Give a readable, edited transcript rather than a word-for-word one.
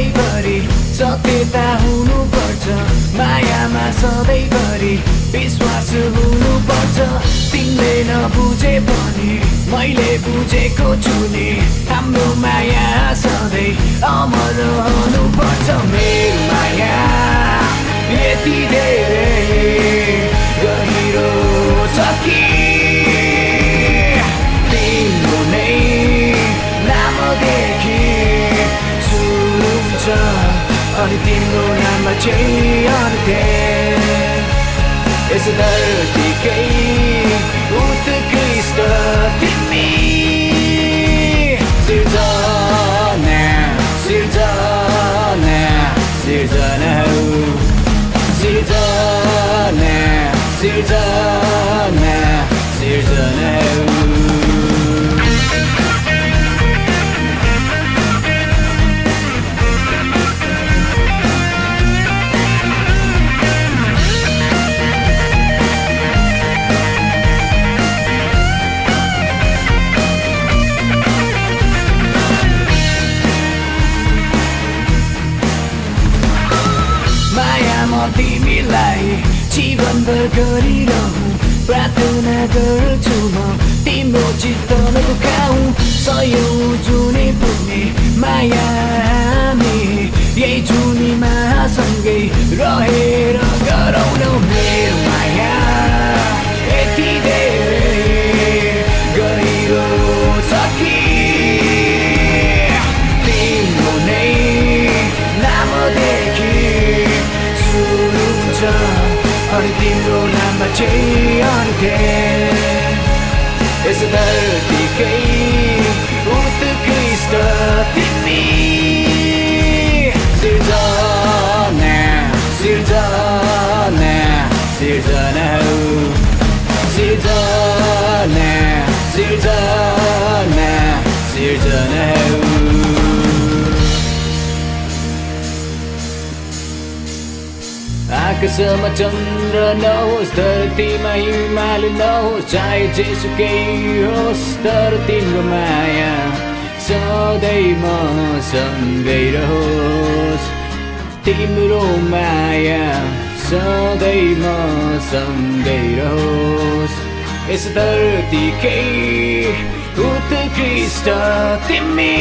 सधैँभरि सत्यता हुनुपर्छ मायामा सधैँभरि विश्वास हुनुपर्छ तिमीले नबुझे पनि मैले बुझेको छु नि हाम्रो माया सधैँ अमर रहनुपर्छ मेरो माया यति धेरै गहिरो छ कि तिम्रो नै नामदेखि सुरु हुन्छ अनि तिम्रो नाममा चाहिँ अन्त्य यस धरतीकै उत्कृष्ट तिमी सिर्जना सिर्जना सिर्जना हौ सिर्जना सिर्जना सिर्जना हौ तिमीलाई जीवनभर गरिरहँ प्रार्थना गर्छु म तिम्रो चित्त नदुखाऊ सयौं जुनी पुग्ने माया हामी यही जुनीमा सँगै रहेर गरौँ न मेरो माया यति धेरै गहिरो छ कि तिम्रो नै नामदेखि अनि तिम्रो नाममा चाहिँ अन्त्य यस धरतीकै उत्कृष्ट तिमी सिर्जना सिर्जना सिर्जना हौ सिर्जना सिर्जना सिर्जना हौ आकाशमा चन्द्र नहोस् धरतीमा हिमाल नहोस् चाहे जेसुकै होस् तर तिम्रो माया सधैँ मसँगै रहोस् तिम्रो माया सधैँ मसँगै रहोस् यस धरतीकै उत्कृष्ट तिमी